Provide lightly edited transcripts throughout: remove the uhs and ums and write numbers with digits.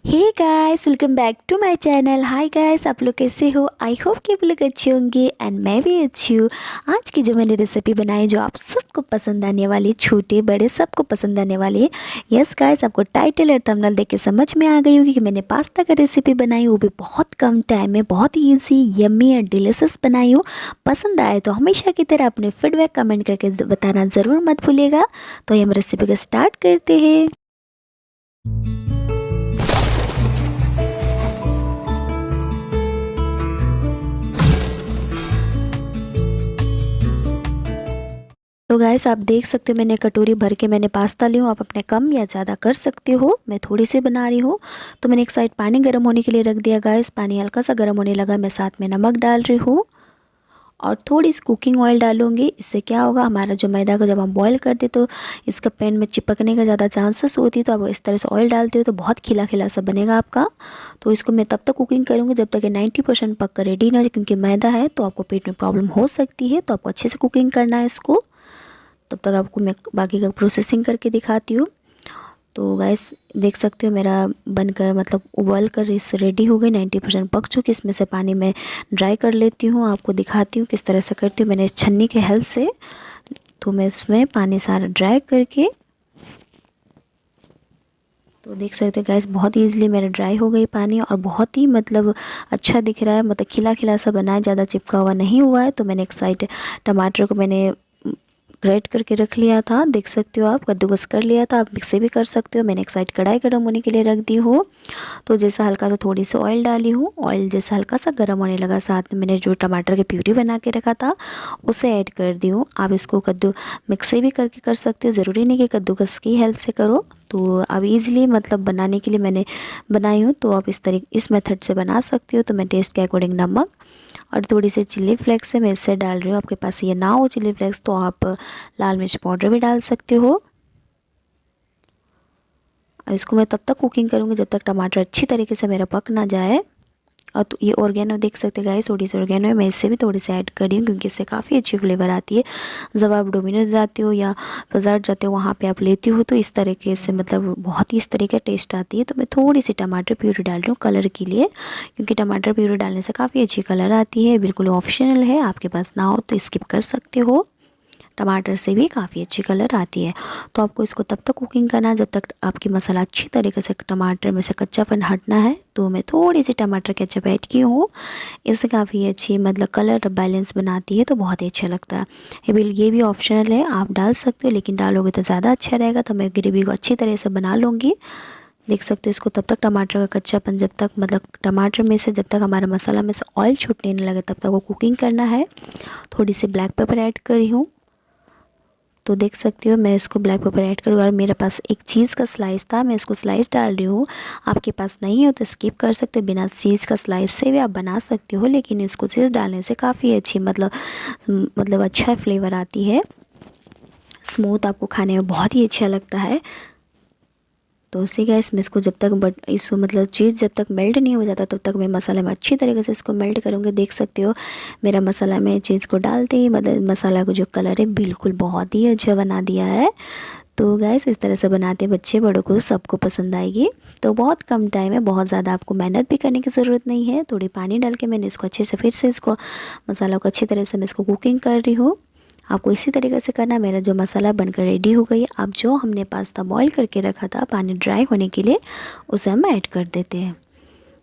Hey guys, welcome back to my channel. Hi guys, आप लोग कैसे हो? आई होप कि आप लोग अच्छे होंगे एंड मैं भी अच्छी हूँ। आज की जो मैंने रेसिपी बनाई जो आप सबको पसंद आने वाली, छोटे बड़े सबको पसंद आने वाली। यस गाइस, आपको टाइटल और थंबनेल देख के समझ में आ गई होगी कि मैंने पास्ता का रेसिपी बनाई, वो भी बहुत कम टाइम में, बहुत ही ईजी, यम्मी और डिलीशियस बनाई हूँ। पसंद आए तो हमेशा की तरह अपने फीडबैक कमेंट करके बताना ज़रूर मत भूलिएगा। तो ये हम रेसिपी को स्टार्ट करते हैं। तो गाइस, आप देख सकते हो मैंने कटोरी भर के मैंने पास्ता ली हूँ। आप अपने कम या ज़्यादा कर सकते हो, मैं थोड़ी सी बना रही हूँ। तो मैंने एक साइड पानी गर्म होने के लिए रख दिया। गाइस, पानी हल्का सा गर्म होने लगा, मैं साथ में नमक डाल रही हूँ और थोड़ी सी कुकिंग ऑयल डालूंगी। इससे क्या होगा, हमारा जो मैदा को जब हम बॉईल करते तो इसका पैन में चिपकने का ज़्यादा चांसेस होती है। तो आप इस तरह से ऑयल डालते हो तो बहुत खिला खिला सा बनेगा आपका। तो इसको मैं तब तक कुकिंग करूँगी जब तक ये 90% पक कर रेडी ना हो जाए, क्योंकि मैदा है तो आपको पेट में प्रॉब्लम हो सकती है। तो आपको अच्छे से कुकिंग करना है इसको। तब तक आपको मैं बाकी का प्रोसेसिंग करके दिखाती हूँ। तो गैस, देख सकते हो मेरा बनकर मतलब उबाल कर इस रेडी हो गई, 90% पक चुकी। इसमें से पानी मैं ड्राई कर लेती हूँ, आपको दिखाती हूँ किस तरह से करती हूँ। मैंने छन्नी के हेल्प से तो मैं इसमें पानी सारा ड्राई करके, तो देख सकते हैं गैस, बहुत ईजिली मेरा ड्राई हो गई पानी और बहुत ही मतलब अच्छा दिख रहा है, मतलब खिला खिला सा बना है, ज़्यादा चिपका हुआ नहीं हुआ है। तो मैंने एक साइड टमाटर को मैंने ग्रेट करके रख लिया था, देख सकते हो आप, कद्दूकस कर लिया था, आप मिक्सी भी कर सकते हो। मैंने एक साइड कढ़ाई गर्म होने के लिए रख दी हूँ। तो जैसा हल्का सा थोड़ी सी ऑयल डाली हूँ, ऑयल जैसा हल्का सा गर्म होने लगा, साथ में मैंने जो टमाटर की प्यूरी बना के रखा था उसे ऐड कर दी हूँ। आप इसको कद्दू मिक्सी भी करके कर सकते हो, ज़रूरी नहीं कि कद्दूकस की हेल्प से करो। तो अब इजीली मतलब बनाने के लिए मैंने बनाई हूँ, तो आप इस मेथड से बना सकते हो। तो मैं टेस्ट के अकॉर्डिंग नमक और थोड़ी सी चिल्ली फ्लेक्स है मैं इससे डाल रही हूँ। आपके पास ये ना हो चिल्ली फ्लेक्स तो आप लाल मिर्च पाउडर भी डाल सकते हो। और इसको मैं तब तक कुकिंग करूँगी जब तक टमाटर अच्छी तरीके से मेरा पक ना जाए। और तो ये ऑर्गेनो देख सकते गाइस, थोड़ी सी ऑर्गेनो है, मैं इससे भी थोड़ी सी ऐड करी हूँ क्योंकि इससे काफ़ी अच्छी फ्लेवर आती है। जब आप डोमिनोज जाते हो या बाजार जाते हो वहाँ पे आप लेती हो तो इस तरीके से मतलब बहुत ही इस तरीके का टेस्ट आती है। तो मैं थोड़ी सी टमाटर प्यूरी डाल रही हूँ कलर के लिए, क्योंकि टमाटर प्यूरी डालने से काफ़ी अच्छी कलर आती है। बिल्कुल ऑप्शनल है, आपके पास ना हो तो स्किप कर सकते हो। टमाटर से भी काफ़ी अच्छी कलर आती है। तो आपको इसको तब तक कुकिंग करना है जब तक आपकी मसाला अच्छी तरीके से टमाटर में से कच्चापन हटना है। तो मैं थोड़ी सी टमाटर केचप ऐड की हूँ, इससे काफ़ी अच्छी मतलब कलर बैलेंस बनाती है, तो बहुत ही अच्छा लगता है। ये भी ऑप्शनल है, आप डाल सकते हो, लेकिन डालोगे तो ज़्यादा अच्छा रहेगा। तो मैं ग्रेवी को अच्छी तरह से बना लूँगी। देख सकते हो इसको तब तक टमाटर का कच्चापन जब तक मतलब टमाटर में से जब तक हमारा मसाला में से ऑयल छूटने नहीं लगे तब तक वो कुकिंग करना है। थोड़ी सी ब्लैक पेपर ऐड करी हूँ। तो देख सकते हो मैं इसको ब्लैक पेपर ऐड करूँगा और मेरे पास एक चीज़ का स्लाइस था, मैं इसको स्लाइस डाल रही हूँ। आपके पास नहीं हो तो स्किप कर सकते हो, बिना चीज़ का स्लाइस से भी आप बना सकते हो, लेकिन इसको चीज़ डालने से काफ़ी अच्छी मतलब अच्छा फ्लेवर आती है। स्मूथ आपको खाने में बहुत ही अच्छा लगता है। तो उसी गैस में इसको जब तक इसको मतलब चीज़ जब तक मेल्ट नहीं हो जाता तब तक मैं मसाले में अच्छी तरीके से इसको मेल्ट करूँगी। देख सकते हो मेरा मसाला में चीज़ को डालते ही मतलब मसाला को जो कलर है बिल्कुल बहुत ही अच्छा बना दिया है। तो गैस, इस तरह से बनाते हैं, बच्चे बड़ों को सबको पसंद आएगी। तो बहुत कम टाइम है, बहुत ज़्यादा आपको मेहनत भी करने की ज़रूरत नहीं है। थोड़ी पानी डाल के मैंने इसको अच्छे से फिर से इसको मसाला को अच्छी तरह से मैं इसको कुकिंग कर रही हूँ। आपको इसी तरीके से करना। मेरा जो मसाला बनकर रेडी हो गई, अब जो हमने पास्ता बॉईल करके रखा था पानी ड्राई होने के लिए, उसे हम ऐड कर देते हैं।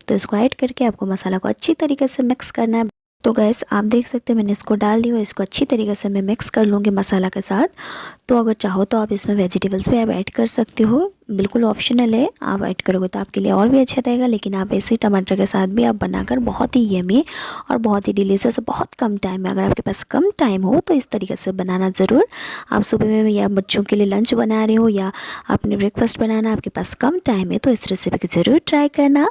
तो इसको ऐड करके आपको मसाला को अच्छी तरीके से मिक्स करना है। तो गैस, आप देख सकते हैं मैंने इसको डाल दी और इसको अच्छी तरीके से मैं मिक्स कर लूँगी मसाला के साथ। तो अगर चाहो तो आप इसमें वेजिटेबल्स भी आप ऐड कर सकते हो, बिल्कुल ऑप्शनल है, आप ऐड करोगे तो आपके लिए और भी अच्छा रहेगा। लेकिन आप ऐसे टमाटर के साथ भी आप बनाकर बहुत ही यमी और बहुत ही डिलीशियस, बहुत कम टाइम में, अगर आपके पास कम टाइम हो तो इस तरीके से बनाना ज़रूर। आप सुबह में या बच्चों के लिए लंच बना रहे हो या आपने ब्रेकफास्ट बनाना, आपके पास कम टाइम है तो इस रेसिपी को ज़रूर ट्राई करना।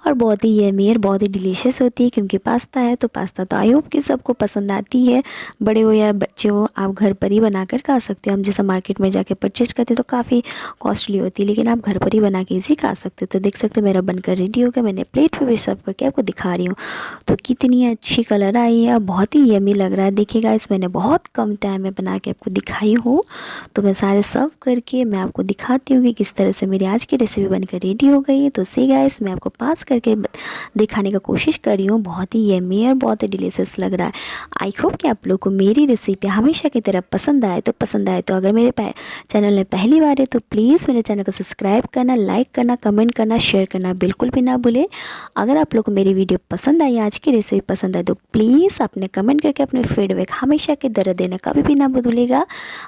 और बहुत ही यमी और बहुत ही डिलीशियस होती है, क्योंकि पास्ता है तो पास्ता तो आई होप कि सबको पसंद आती है। बड़े हो या बच्चे हो, आप घर पर ही बनाकर खा सकते हो। हम जैसे मार्केट में जाके परचेज करते हैं तो काफ़ी कॉस्टली होती है, थी, लेकिन आप घर पर ही बना के इजी खा सकते हो। तो देख सकते हो मेरा बनकर रेडी हो गया, मैंने प्लेट पे भी सर्व करके आपको दिखा रही हूँ। तो कितनी अच्छी कलर आई है, बहुत ही यमी लग रहा है। देखिएगा, इस मैंने बहुत कम टाइम में बना के आपको दिखाई हूँ। तो मैं सारे सर्व करके मैं आपको दिखाती हूँ कि किस तरह से मेरी आज की रेसिपी बनकर रेडी हो गई है। तो सी गाइस, मैं आपको पास करके दिखाने का कोशिश कर रही हूँ। बहुत ही यमी और बहुत ही डिलीशियस लग रहा है। आई होप कि आप लोग को मेरी रेसिपी हमेशा की तरह पसंद आए। तो अगर मेरे चैनल में पहली बार है तो प्लीज़ मेरे चैनल को सब्सक्राइब करना, लाइक करना, कमेंट करना, शेयर करना बिल्कुल भी ना भूलें। अगर आप लोग को मेरी वीडियो पसंद आई, आज की रेसिपी पसंद आए, तो प्लीज़ अपने कमेंट करके अपने फीडबैक हमेशा की तरह देना कभी भी ना भूलिएगा।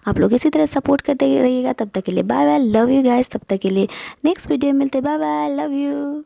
आप लोग इसी तरह सपोर्ट करते रहिएगा। तब तक के लिए bye bye, love you guys. तब तक के लिए नेक्स्ट वीडियो में मिलते, बाय बाय, लव यू।